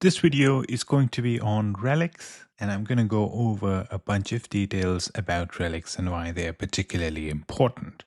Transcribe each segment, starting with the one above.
This video is going to be on relics, and I'm going to go over a bunch of details about relics and why they are particularly important.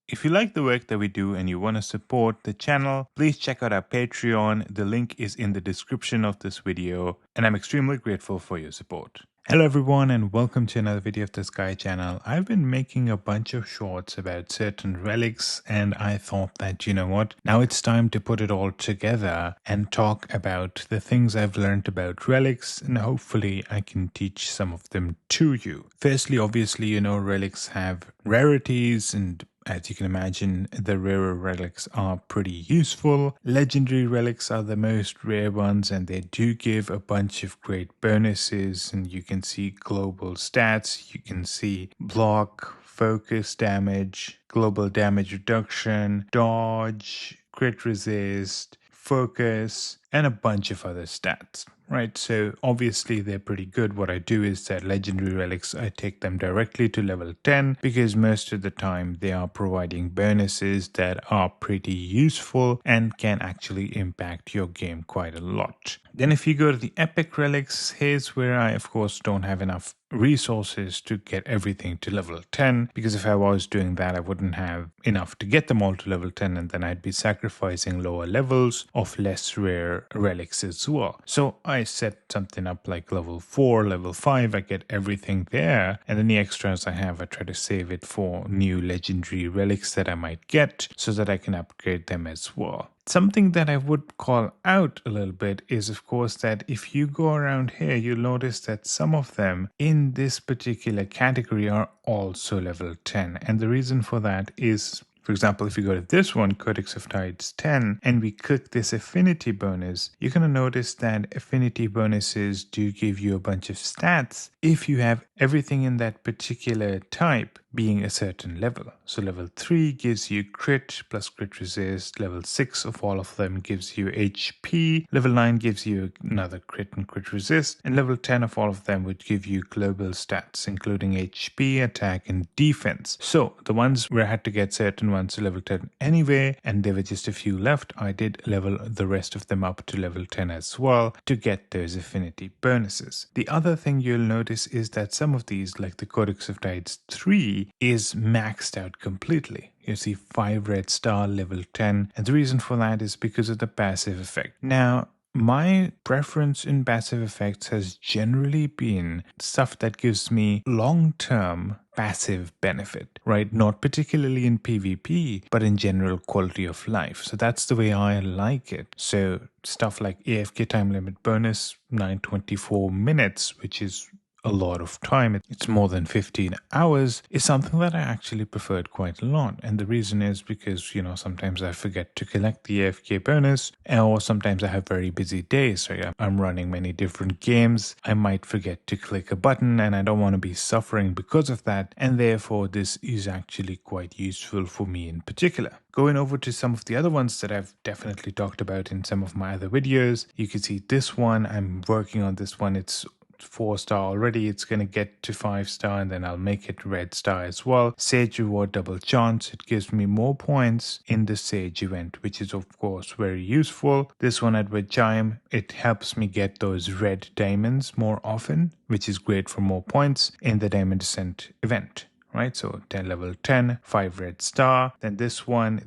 If you like the work that we do and you want to support the channel, please check out our Patreon. The link is in the description of this video, and I'm extremely grateful for your support. Hello everyone and welcome to another video of the Sky channel. I've been making a bunch of shorts about certain relics, and I thought that, you know what, now it's time to put it all together and talk about the things I've learned about relics, and hopefully I can teach some of them to you. Firstly, obviously, you know, relics have rarities, and as you can imagine, the rarer relics are pretty useful. Legendary relics are the most rare ones, and they do give a bunch of great bonuses, and you can see global stats, you can see block, focus damage, global damage reduction, dodge, crit resist, focus, and a bunch of other stats. Right, so obviously they're pretty good. What I do is that legendary relics, I take them directly to level 10 because most of the time they are providing bonuses that are pretty useful and can actually impact your game quite a lot. Then if you go to the epic relics, here's where I of course don't have enough resources to get everything to level 10, because if I was doing that I wouldn't have enough to get them all to level 10, and then I'd be sacrificing lower levels of less rare relics as well. So I set something up like level 4, level 5, I get everything there, and then the extras I have, I try to save it for new legendary relics that I might get so that I can upgrade them as well. Something that I would call out a little bit is, of course, that if you go around here, you'll notice that some of them in this particular category are also level 10. And the reason for that is, for example, if you go to this one, Codex of Tides 10, and we click this affinity bonus, you're going to notice that affinity bonuses do give you a bunch of stats if you have everything in that particular type being a certain level. So level 3 gives you crit plus crit resist, level 6 of all of them gives you HP, level 9 gives you another crit and crit resist, and level 10 of all of them would give you global stats including HP, attack, and defense. So the ones where I had to get certain ones to level 10 anyway, and there were just a few left, I did level the rest of them up to level 10 as well to get those affinity bonuses. The other thing you'll notice is that some of these, like the Codex of Tides 3, is maxed out completely. You see 5 red star level 10, and the reason for that is because of the passive effect. Now, my preference in passive effects has generally been stuff that gives me long-term passive benefit, right? Not particularly in PvP, but in general quality of life. So that's the way I like it. So stuff like AFK time limit bonus, 924 minutes, which is a lot of time, it's more than 15 hours, is something that I actually preferred quite a lot. And the reason is because, you know, sometimes I forget to collect the AFK bonus, or sometimes I have very busy days. So I'm running many different games, I might forget to click a button, and I don't want to be suffering because of that, and therefore this is actually quite useful for me in particular. Going over to some of the other ones that I've definitely talked about in some of my other videos, you can see this one, I'm working on this one, it's 4-star already, it's going to get to 5-star, and then I'll make it red star as well. Sage reward double chance, it gives me more points in the Sage event, which is of course very useful. This one, Edward Chime, it helps me get those red diamonds more often, which is great for more points in the Diamond Descent event. Right, so 10 level 10, 5 red star. Then this one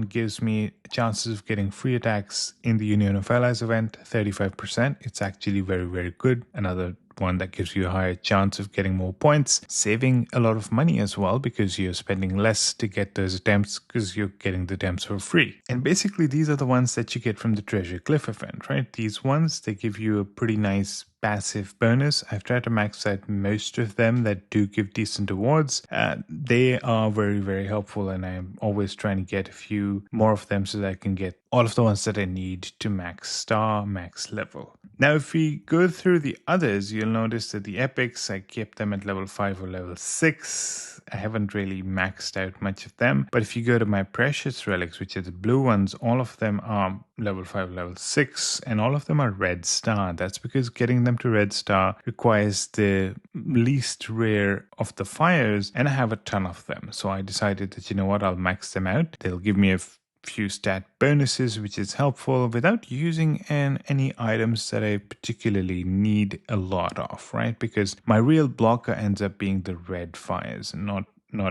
gives me chances of getting free attacks in the Union of Allies event, 35%. It's actually very, very good. Another one that gives you a higher chance of getting more points, saving a lot of money as well because you're spending less to get those attempts because you're getting the attempts for free. And basically these are the ones that you get from the Treasure Cliff event, right? These ones, they give you a pretty nice passive bonus. I've tried to max out most of them that do give decent awards. They are very, very helpful, and I'm always trying to get a few more of them so that I can get all of the ones that I need to max star, max level. Now, if we go through the others, you'll notice that the epics, I kept them at level 5 or level 6. I haven't really maxed out much of them. But if you go to my precious relics, which are the blue ones, all of them are level 5, level 6, and all of them are red star. That's because getting them to red star requires the least rare of the fires, and I have a ton of them. So I decided that, you know what, I'll max them out. They'll give me a few stat bonuses, which is helpful without using any items that I particularly need a lot of, right? Because my real blocker ends up being the red fires and not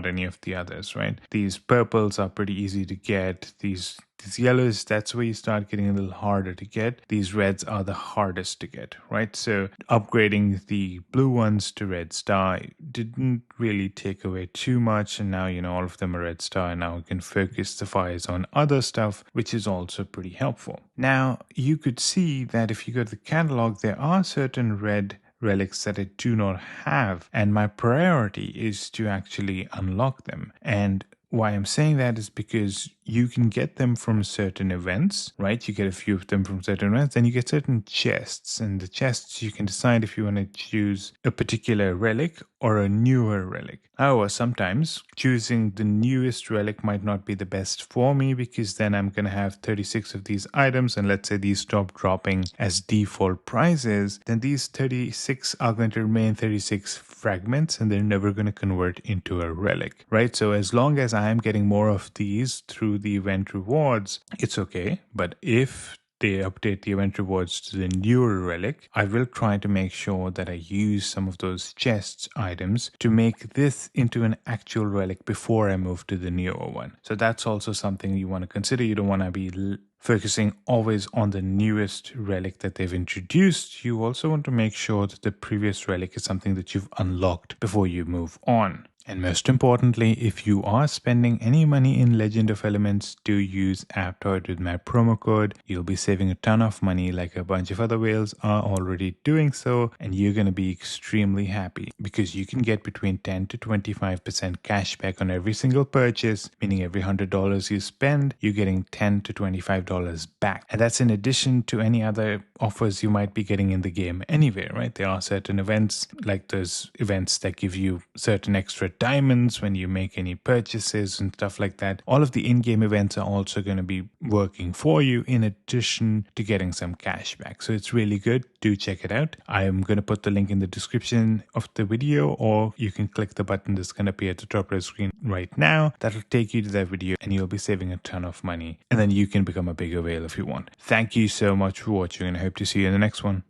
any of the others, right? These purples are pretty easy to get. These yellows, that's where you start getting a little harder to get. These reds are the hardest to get, right? So upgrading the blue ones to red star didn't really take away too much. And now, you know, all of them are red star. And now we can focus the fires on other stuff, which is also pretty helpful. Now, you could see that if you go to the catalog, there are certain red relics that I do not have, and my priority is to actually unlock them. And why I'm saying that is because you can get them from certain events, right? You get a few of them from certain events, then you get certain chests, and the chests you can decide if you want to choose a particular relic or a newer relic. However, sometimes choosing the newest relic might not be the best for me, because then I'm going to have 36 of these items, and let's say these stop dropping as default prizes, then these 36 are going to remain 36 fragments, and they're never going to convert into a relic, right? So as long as I am getting more of these through the event rewards, it's okay. But if they update the event rewards to the newer relic, I will try to make sure that I use some of those chests items to make this into an actual relic before I move to the newer one. So that's also something you want to consider. You don't want to be focusing always on the newest relic that they've introduced. You also want to make sure that the previous relic is something that you've unlocked before you move on. And most importantly, if you are spending any money in Legend of Elements, do use Aptoide with my promo code. You'll be saving a ton of money, like a bunch of other whales are already doing so, and you're going to be extremely happy because you can get between 10 to 25% cashback on every single purchase, meaning every $100 you spend, you're getting $10 to $25 back. And that's in addition to any other offers you might be getting in the game anyway, right? There are certain events, like those events that give you certain extra diamonds when you make any purchases and stuff like that. All of the in-game events are also going to be working for you in addition to getting some cash back. So it's really good. Do check it out. I am going to put the link in the description of the video, or you can click the button that's going to appear at the top of the screen right now. That'll take you to that video and you'll be saving a ton of money. And then you can become a bigger whale if you want. Thank you so much for watching, and I hope to see you in the next one.